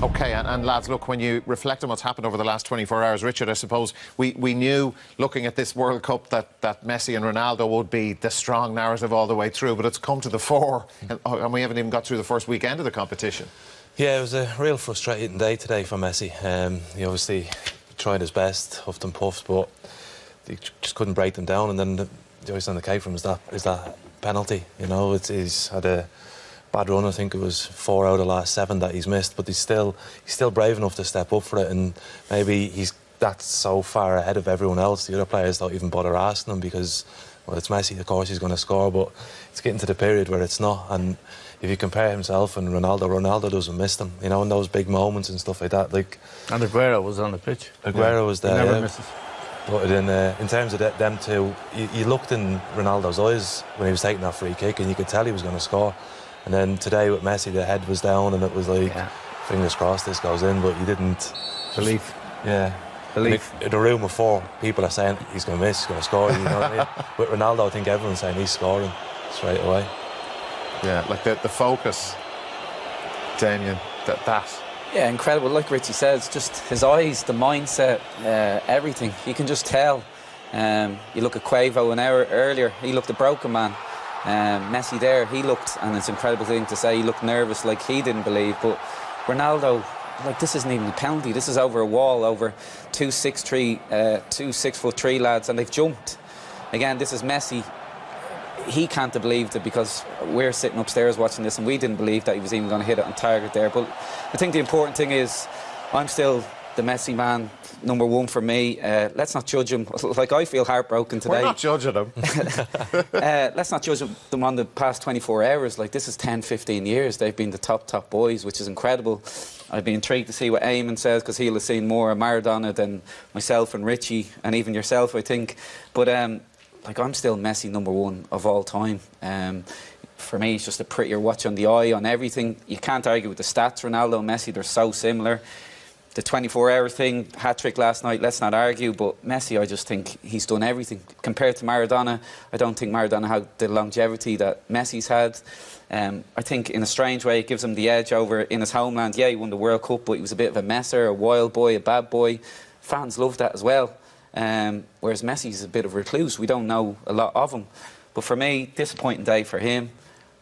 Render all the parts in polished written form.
OK, and lads, look, when you reflect on what's happened over the last 24 hours, Richard, I suppose we knew, looking at this World Cup, that Messi and Ronaldo would be the strong narrative all the way through, but it's come to the fore, and we haven't even got through the first weekend of the competition. Yeah, it was a real frustrating day today for Messi. He obviously tried his best, huffed and puffed, but he just couldn't break them down, and then the icing on the cake for him is that penalty. You know, he's had a bad run. I think it was 4 out of the last 7 that he's missed, but he's still brave enough to step up for it, and maybe that's so far ahead of everyone else. The other players don't even bother asking him because, well, it's Messi, of course he's going to score, but it's getting to the period where it's not. And if you compare himself and Ronaldo doesn't miss them, you know, in those big moments and stuff like that. Like, and Aguero was on the pitch. Aguero was there. He never misses. But in terms of them two, you looked in Ronaldo's eyes when he was taking that free kick, and you could tell he was going to score. And then today with Messi, the head was down, and it was like, fingers crossed this goes in, but you didn't. Belief. Yeah. Belief. In a room of 4, people are saying he's going to miss, he's going to score. You know what I mean? With Ronaldo, I think everyone's saying he's scoring straight away. Yeah, like the focus, Damien, that. Yeah, incredible. Like Richie says, just his eyes, the mindset, everything. You can just tell. You look at Quavo an hour earlier, he looked a broken man. Messi there, he looked, and it's an incredible thing to say, he looked nervous, like he didn't believe. But Ronaldo, like, this isn't even a penalty. This is over a wall, over 2 6'3" lads, and they've jumped. Again, this is Messi. He can't have believed it, because we're sitting upstairs watching this and we didn't believe that he was even going to hit it on target there. But I think the important thing is, I'm still the Messi man, #1 for me. Let's not judge him. Like, I feel heartbroken today. We're not judging him. Let's not judge them on the past 24 hours. Like, this is 10, 15 years. They've been the top boys, which is incredible. I'd be intrigued to see what Eamon says, because he'll have seen more of Maradona than myself and Richie, and even yourself, I think. But like, I'm still Messi #1 of all time. For me, it's just a prettier watch on the eye, on everything. You can't argue with the stats. Ronaldo and Messi, they're so similar. The 24-hour thing, hat-trick last night, let's not argue, but Messi, I just think he's done everything. Compared to Maradona, I don't think Maradona had the longevity that Messi's had. I think, in a strange way, it gives him the edge over in his homeland. Yeah, he won the World Cup, but he was a bit of a messer, a wild boy, a bad boy. Fans love that as well. Whereas Messi's a bit of a recluse. We don't know a lot of him. But for me, disappointing day for him,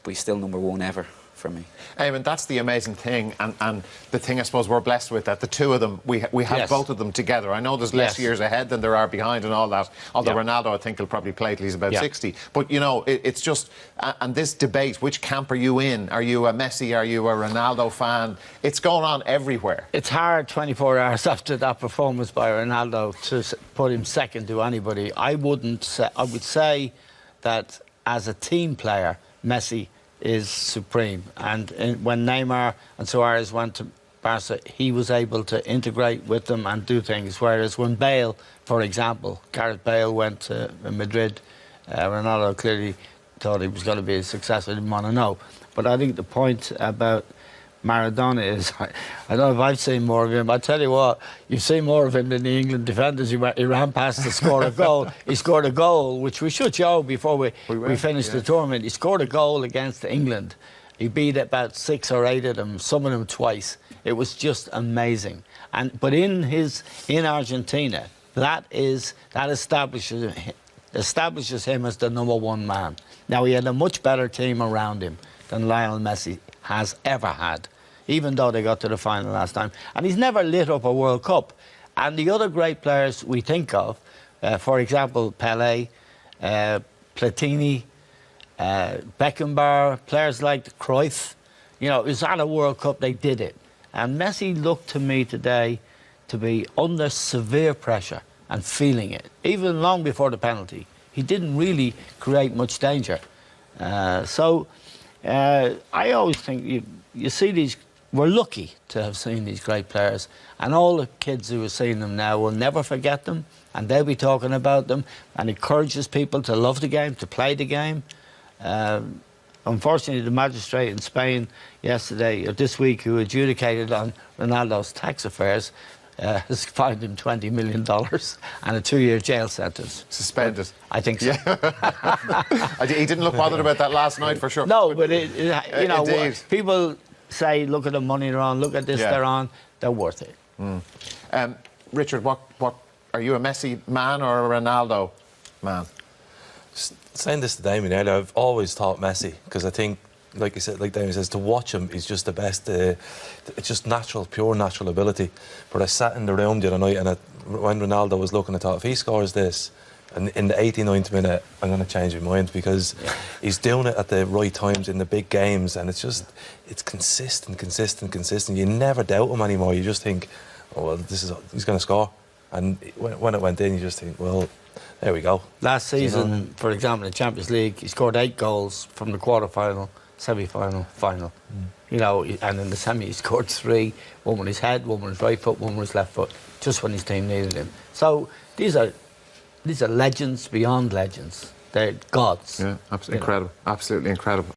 but he's still #1 ever for me. And that's the amazing thing, and the thing I suppose we're blessed with, that the two of them, we have both of them together. I know there's less years ahead than there are behind and all that, although Ronaldo, I think, will probably play till he's about 60. But, you know, it's just, and this debate, which camp are you in? Are you a Messi? Are you a Ronaldo fan? It's going on everywhere. It's hard 24 hours after that performance by Ronaldo to put him second to anybody. I would say that as a team player, Messi is supreme, and when Neymar and Suarez went to Barca, he was able to integrate with them and do things, whereas when Bale, for example, Gareth Bale went to Madrid, Ronaldo clearly thought he was going to be a success. I didn't want to know. But I think the point about Maradona is, I don't know if I've seen more of him. I tell you what, you've seen more of him than the England defenders. He ran past to score a goal. He scored a goal, which we should show before we finish the tournament. He scored a goal against England. He beat about 6 or 8 of them, some of them twice. It was just amazing. But in Argentina, that establishes him as the #1 man. Now, he had a much better team around him than Lionel Messi has ever had, even though they got to the final last time. And he's never lit up a World Cup. And the other great players we think of, for example, Pelé, Platini, Beckenbauer, players like Cruyff, you know, it was at a World Cup, they did it. And Messi looked to me today to be under severe pressure and feeling it, even long before the penalty. He didn't really create much danger. I always think you see these. We're lucky to have seen these great players, and all the kids who are seeing them now will never forget them, and they'll be talking about them, and encourages people to love the game, to play the game. Unfortunately, the magistrate in Spain yesterday, or this week, who adjudicated on Ronaldo's tax affairs, has fined him $20 million and a 2-year jail sentence. Suspended. I think so. Yeah. He didn't look bothered about that last night, for sure. No, but you know, people say, look at the money they're on, look at this they're on, they're worth it. Richard, what are you, a Messi man or a Ronaldo man? Saying this to Damien earlier, I've always thought Messi, because I think, like you said, like Damien says, to watch him is just the best. It's just natural, pure natural ability. But I sat in the room the other night, and when Ronaldo was looking, I thought, if he scores this, and in the 89th minute, I'm going to change my mind, because he's doing it at the right times in the big games, and it's consistent. You never doubt him anymore. You just think, oh well, he's going to score. And when it went in, you just think, well, there we go. Last season, for example, in the Champions League, he scored 8 goals from the quarter-final, semi-final, final. You know, and in the semi he scored 3, one with his head, one with his right foot, one with his left foot, just when his team needed him. So these are legends beyond legends. They're gods. Yeah, absolutely incredible. Absolutely incredible.